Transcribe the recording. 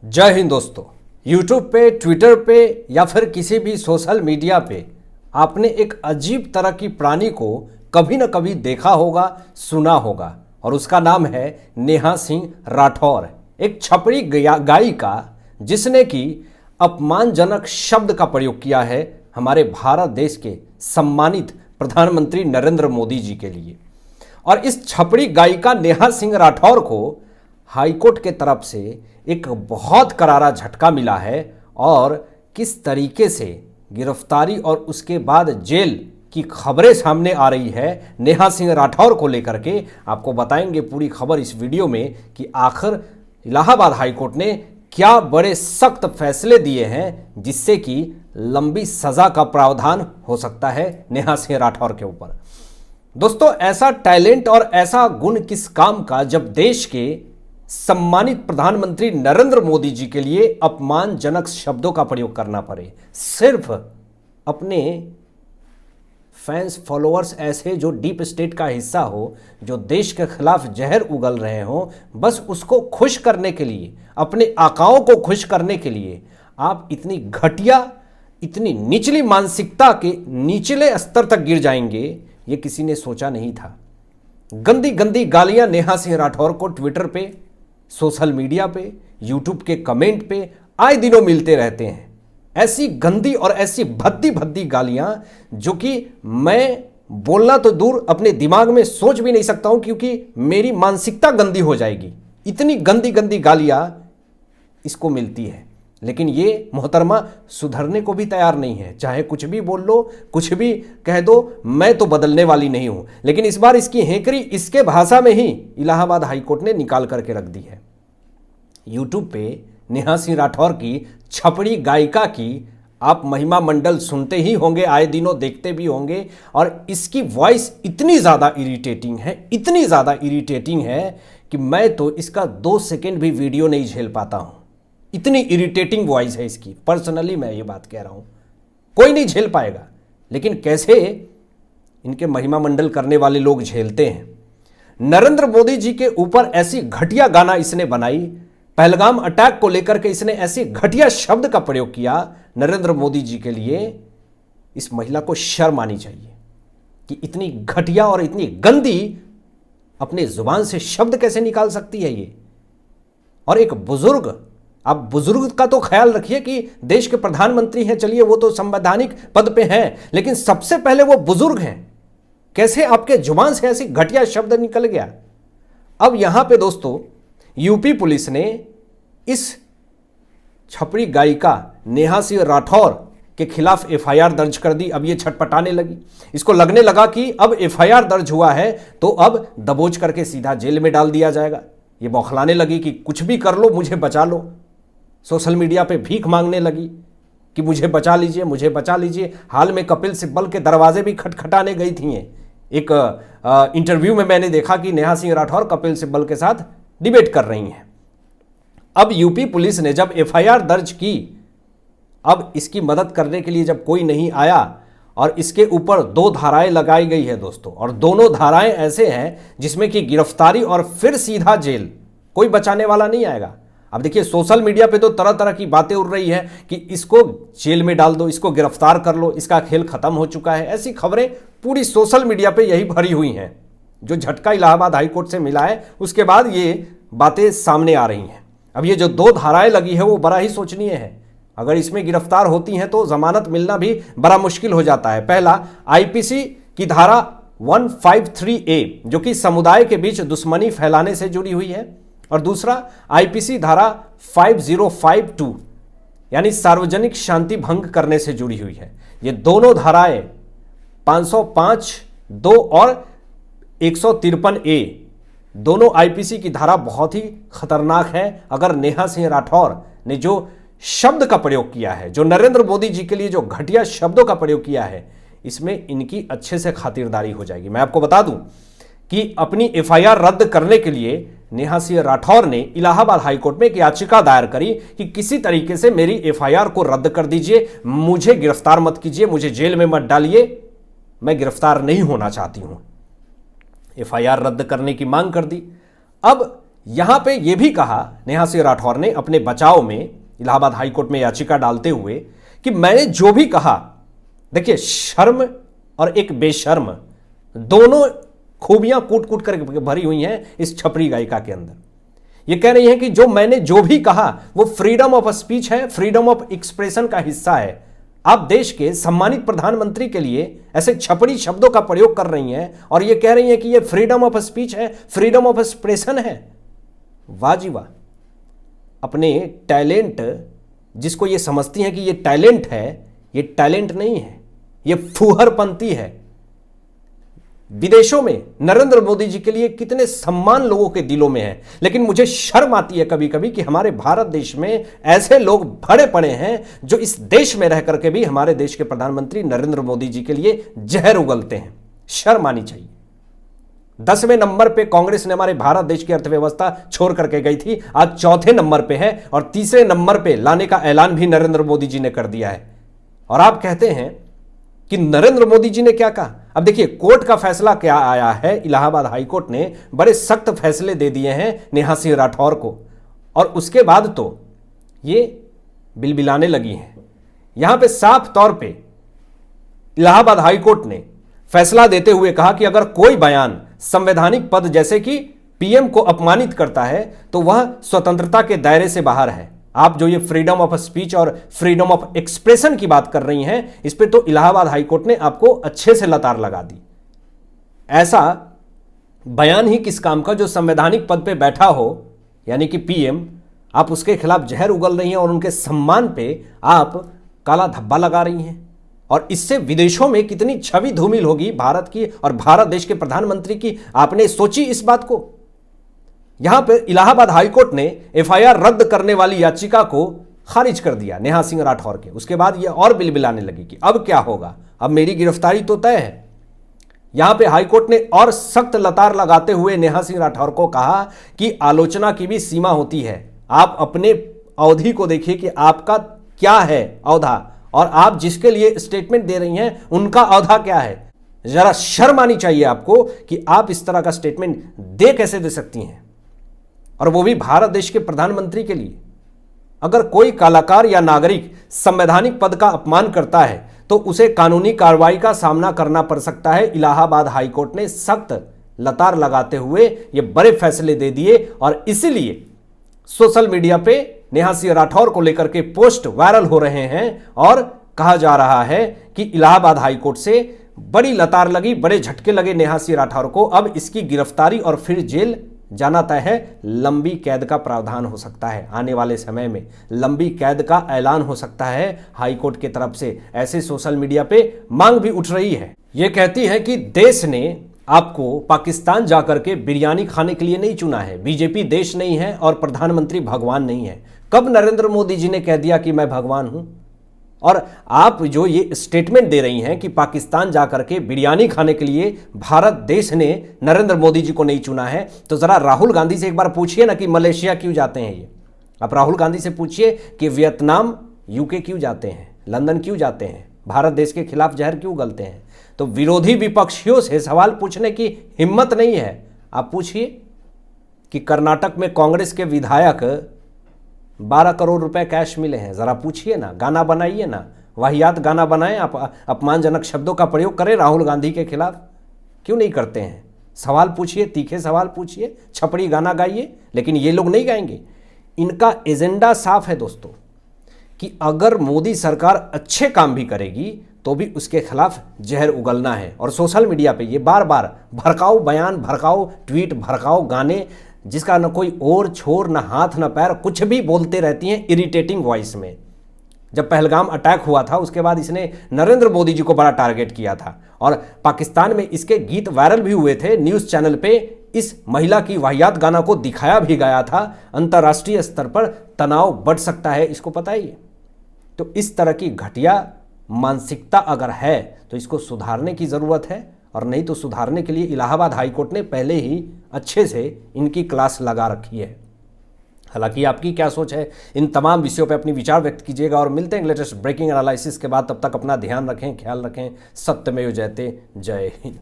जय हिंद दोस्तों। YouTube पे, ट्विटर पे या फिर किसी भी सोशल मीडिया पे आपने एक अजीब तरह की प्राणी को कभी न कभी देखा होगा, सुना होगा, और उसका नाम है नेहा सिंह राठौर। एक छपरी गायिका जिसने कि अपमानजनक शब्द का प्रयोग किया है हमारे भारत देश के सम्मानित प्रधानमंत्री नरेंद्र मोदी जी के लिए। और इस छपरी गायिका नेहा सिंह राठौर को हाईकोर्ट के तरफ से एक बहुत करारा झटका मिला है और किस तरीके से गिरफ्तारी और उसके बाद जेल की खबरें सामने आ रही है नेहा सिंह राठौर को लेकर के आपको बताएंगे पूरी खबर इस वीडियो में कि आखिर इलाहाबाद हाईकोर्ट ने क्या बड़े सख्त फैसले दिए हैं जिससे कि लंबी सजा का प्रावधान हो सकता है नेहा सिंह राठौर के ऊपर। दोस्तों, ऐसा टैलेंट और ऐसा गुण किस काम का जब देश के सम्मानित प्रधानमंत्री नरेंद्र मोदी जी के लिए अपमानजनक शब्दों का प्रयोग करना पड़े, सिर्फ अपने फैंस फॉलोअर्स ऐसे जो डीप स्टेट का हिस्सा हो, जो देश के खिलाफ जहर उगल रहे हो, बस उसको खुश करने के लिए, अपने आकाओं को खुश करने के लिए आप इतनी घटिया, इतनी निचली मानसिकता के निचले स्तर तक गिर जाएंगे, ये किसी ने सोचा नहीं था। गंदी गंदी गालियां नेहा सिंह राठौर को ट्विटर पे, सोशल मीडिया पे, यूट्यूब के कमेंट पे आए दिनों मिलते रहते हैं। ऐसी गंदी और ऐसी भद्दी भद्दी गालियां जो कि मैं बोलना तो दूर अपने दिमाग में सोच भी नहीं सकता हूं, क्योंकि मेरी मानसिकता गंदी हो जाएगी। इतनी गंदी गंदी गालियां इसको मिलती है, लेकिन ये मोहतरमा सुधरने को भी तैयार नहीं है। चाहे कुछ भी बोल लो, कुछ भी कह दो, मैं तो बदलने वाली नहीं हूं। लेकिन इस बार इसकी हेकरी इसके भाषा में ही इलाहाबाद हाईकोर्ट ने निकाल करके रख दी है। यूट्यूब पे नेहा सिंह राठौर की छपड़ी गायिका की आप महिमा मंडल सुनते ही होंगे, आए दिनों देखते भी होंगे, और इसकी वॉइस इतनी ज़्यादा इरिटेटिंग है, इतनी ज़्यादा इरिटेटिंग है कि मैं तो इसका 2 सेकेंड भी वीडियो नहीं झेल पाता हूं। इतनी इरिटेटिंग वॉइस है इसकी। पर्सनली मैं ये बात कह रहा हूं, कोई नहीं झेल पाएगा, लेकिन कैसे इनके महिमा मंडल करने वाले लोग झेलते हैं। नरेंद्र मोदी जी के ऊपर ऐसी घटिया गाना इसने बनाई, पहलगाम अटैक को लेकर के इसने ऐसी घटिया शब्द का प्रयोग किया नरेंद्र मोदी जी के लिए। इस महिला को शर्म आनी चाहिए कि इतनी घटिया और इतनी गंदी अपने जुबान से शब्द कैसे निकाल सकती है ये। और एक बुजुर्ग, आप बुजुर्ग का तो ख्याल रखिए कि देश के प्रधानमंत्री हैं, चलिए वो तो संवैधानिक पद पे हैं, लेकिन सबसे पहले वो बुजुर्ग हैं। कैसे आपके जुबान से ऐसी घटिया शब्द निकल गया। अब यहां पे दोस्तों यूपी पुलिस ने इस छपरी गायिका नेहा सिंह राठौर के खिलाफ एफआईआर दर्ज कर दी। अब ये छटपटाने लगी, इसको लगने लगा कि अब एफआईआर दर्ज हुआ है तो अब दबोच करके सीधा जेल में डाल दिया जाएगा। ये बौखलाने लगी कि कुछ भी कर लो, मुझे बचा लो। सोशल मीडिया पे भीख मांगने लगी कि मुझे बचा लीजिए, मुझे बचा लीजिए। हाल में कपिल सिब्बल के दरवाजे भी खटखटाने गई थी। एक इंटरव्यू में मैंने देखा कि नेहा सिंह राठौर कपिल सिब्बल के साथ डिबेट कर रही हैं। अब यूपी पुलिस ने जब एफआईआर दर्ज की, अब इसकी मदद करने के लिए जब कोई नहीं आया और इसके ऊपर 2 धाराएं लगाई गई है दोस्तों, और दोनों धाराएं ऐसे हैं जिसमें कि गिरफ्तारी और फिर सीधा जेल, कोई बचाने वाला नहीं आएगा। अब देखिए सोशल मीडिया पे तो तरह तरह की बातें उड़ रही है कि इसको जेल में डाल दो, इसको गिरफ्तार कर लो, इसका खेल खत्म हो चुका है। ऐसी खबरें पूरी सोशल मीडिया पे यही भरी हुई हैं। जो झटका इलाहाबाद हाईकोर्ट से मिला है उसके बाद ये बातें सामने आ रही हैं। अब ये जो 2 धाराएं लगी है वो बड़ा ही सोचनीय है। अगर इसमें गिरफ्तार होती हैं तो जमानत मिलना भी बड़ा मुश्किल हो जाता है। पहला, आईपीसी की धारा 153A जो कि समुदाय के बीच दुश्मनी फैलाने से जुड़ी हुई है, और दूसरा आईपीसी धारा 5052 यानी सार्वजनिक शांति भंग करने से जुड़ी हुई है। ये दोनों धाराएं 505(2) और 153A दोनों आईपीसी की धारा बहुत ही खतरनाक है। अगर नेहा सिंह राठौर ने जो शब्द का प्रयोग किया है, जो नरेंद्र मोदी जी के लिए जो घटिया शब्दों का प्रयोग किया है, इसमें इनकी अच्छे से खातिरदारी हो जाएगी। मैं आपको बता दूं कि अपनी एफआईआर रद्द करने के लिए नेहा सिंह राठौर ने इलाहाबाद हाईकोर्ट में एक याचिका दायर करी कि किसी तरीके से मेरी एफआईआर को रद्द कर दीजिए, मुझे गिरफ्तार मत कीजिए, मुझे जेल में मत डालिए, मैं गिरफ्तार नहीं होना चाहती हूं। एफआईआर रद्द करने की मांग कर दी। अब यहां पे यह भी कहा नेहा सिंह राठौर ने अपने बचाव में इलाहाबाद हाईकोर्ट में याचिका डालते हुए कि मैंने जो भी कहा, देखिए शर्म और एक बेशर्म दोनों खूबियां कूट कूट कर भरी हुई हैं इस छपरी गायिका के अंदर। ये कह रही है कि मैंने जो भी कहा वो फ्रीडम ऑफ स्पीच है, फ्रीडम ऑफ एक्सप्रेशन का हिस्सा है। आप देश के सम्मानित प्रधानमंत्री के लिए ऐसे छपड़ी शब्दों का प्रयोग कर रही हैं और ये कह रही हैं कि ये फ्रीडम ऑफ स्पीच है, फ्रीडम ऑफ एक्सप्रेशन है। वाह जी वाह। अपने टैलेंट, जिसको ये समझती हैं कि ये टैलेंट है, ये टैलेंट नहीं है, ये फूहरपंती है। विदेशों में नरेंद्र मोदी जी के लिए कितने सम्मान लोगों के दिलों में है, लेकिन मुझे शर्म आती है कभी कभी कि हमारे भारत देश में ऐसे लोग भरे पड़े हैं जो इस देश में रह करके भी हमारे देश के प्रधानमंत्री नरेंद्र मोदी जी के लिए जहर उगलते हैं। शर्म आनी चाहिए। 10वें नंबर पे कांग्रेस ने हमारे भारत देश की अर्थव्यवस्था छोड़ करके गई थी, आज चौथे नंबर पे है और तीसरे नंबर पे लाने का ऐलान भी नरेंद्र मोदी जी ने कर दिया है। और आप कहते हैं कि नरेंद्र मोदी जी ने क्या कहा। अब देखिए कोर्ट का फैसला क्या आया है। इलाहाबाद हाईकोर्ट ने बड़े सख्त फैसले दे दिए हैं नेहा सिंह राठौर को, और उसके बाद तो ये बिलबिलाने लगी हैं। यहां पे साफ तौर पे इलाहाबाद हाईकोर्ट ने फैसला देते हुए कहा कि अगर कोई बयान संवैधानिक पद जैसे कि पीएम को अपमानित करता है तो वह स्वतंत्रता के दायरे से बाहर है। आप जो ये फ्रीडम ऑफ स्पीच और फ्रीडम ऑफ एक्सप्रेशन की बात कर रही हैं, इस पे तो इलाहाबाद हाईकोर्ट ने आपको अच्छे से लतार लगा दी। ऐसा बयान ही किस काम का जो संवैधानिक पद पे बैठा हो, यानी कि पीएम, आप उसके खिलाफ जहर उगल रही हैं और उनके सम्मान पे आप काला धब्बा लगा रही हैं। और इससे विदेशों में कितनी छवि धूमिल होगी भारत की और भारत देश के प्रधानमंत्री की, आपने सोची इस बात को। यहां पर इलाहाबाद हाईकोर्ट ने एफआईआर रद्द करने वाली याचिका को खारिज कर दिया नेहा सिंह राठौर के। उसके बाद यह और बिलबिलाने लगी कि अब क्या होगा, अब मेरी गिरफ्तारी तो तय है। यहां पे हाईकोर्ट ने और सख्त लतार लगाते हुए नेहा सिंह राठौर को कहा कि आलोचना की भी सीमा होती है। आप अपने अवधि को देखिए कि आपका क्या है औधा, और आप जिसके लिए स्टेटमेंट दे रही हैं उनका औधा क्या है। जरा शर्म आनी चाहिए आपको कि आप इस तरह का स्टेटमेंट कैसे दे सकती हैं, और वो भी भारत देश के प्रधानमंत्री के लिए। अगर कोई कलाकार या नागरिक संवैधानिक पद का अपमान करता है तो उसे कानूनी कार्रवाई का सामना करना पड़ सकता है। इलाहाबाद हाईकोर्ट ने सख्त लतार लगाते हुए ये बड़े फैसले दे दिए, और इसीलिए सोशल मीडिया पे नेहा सिंह राठौर को लेकर के पोस्ट वायरल हो रहे हैं और कहा जा रहा है कि इलाहाबाद हाईकोर्ट से बड़ी लतार लगी, बड़े झटके लगे नेहा सिंह राठौर को। अब इसकी गिरफ्तारी और फिर जेल जाना तय है। लंबी कैद का प्रावधान हो सकता है आने वाले समय में, लंबी कैद का ऐलान हो सकता है हाईकोर्ट की तरफ से। ऐसे सोशल मीडिया पे मांग भी उठ रही है। ये कहती है कि देश ने आपको पाकिस्तान जाकर के बिरयानी खाने के लिए नहीं चुना है। बीजेपी देश नहीं है और प्रधानमंत्री भगवान नहीं है। कब नरेंद्र मोदी जी ने कह दिया कि मैं भगवान हूं? और आप जो ये स्टेटमेंट दे रही हैं कि पाकिस्तान जाकर के बिरयानी खाने के लिए भारत देश ने नरेंद्र मोदी जी को नहीं चुना है, तो जरा राहुल गांधी से एक बार पूछिए ना कि मलेशिया क्यों जाते हैं ये। आप राहुल गांधी से पूछिए कि वियतनाम, यूके क्यों जाते हैं, लंदन क्यों जाते हैं, भारत देश के खिलाफ जहर क्यों उगलते हैं। तो विरोधी विपक्षियों से सवाल पूछने की हिम्मत नहीं है। आप पूछिए कि कर्नाटक में कांग्रेस के विधायक 12 करोड़ रुपए कैश मिले हैं, जरा पूछिए ना, गाना बनाइए ना, वाहियात गाना बनाएं, आप अपमानजनक शब्दों का प्रयोग करें राहुल गांधी के खिलाफ, क्यों नहीं करते हैं। सवाल पूछिए, तीखे सवाल पूछिए, छपड़ी गाना गाइए, लेकिन ये लोग नहीं गाएंगे। इनका एजेंडा साफ है दोस्तों कि अगर मोदी सरकार अच्छे काम भी करेगी तो भी उसके खिलाफ जहर उगलना है। और सोशल मीडिया पे ये बार बार भड़काऊ बयान, भड़काऊ ट्वीट, भड़काऊ गाने, जिसका न कोई और छोर न हाथ न पैर, कुछ भी बोलते रहती हैं इरिटेटिंग वॉइस में। जब पहलगाम अटैक हुआ था उसके बाद इसने नरेंद्र मोदी जी को बड़ा टारगेट किया था और पाकिस्तान में इसके गीत वायरल भी हुए थे। न्यूज़ चैनल पे इस महिला की वाहियात गाना को दिखाया भी गया था। अंतर्राष्ट्रीय स्तर पर तनाव बढ़ सकता है, इसको पता ही है। तो इस तरह की घटिया मानसिकता अगर है तो इसको सुधारने की ज़रूरत है, और नहीं तो सुधारने के लिए इलाहाबाद हाईकोर्ट ने पहले ही अच्छे से इनकी क्लास लगा रखी है। हालांकि आपकी क्या सोच है, इन तमाम विषयों पर अपनी विचार व्यक्त कीजिएगा और मिलते हैं लेटेस्ट ब्रेकिंग एनालिसिस के बाद। तब तक अपना ध्यान रखें, ख्याल रखें। सत्यमेव जयते। जय हिंद।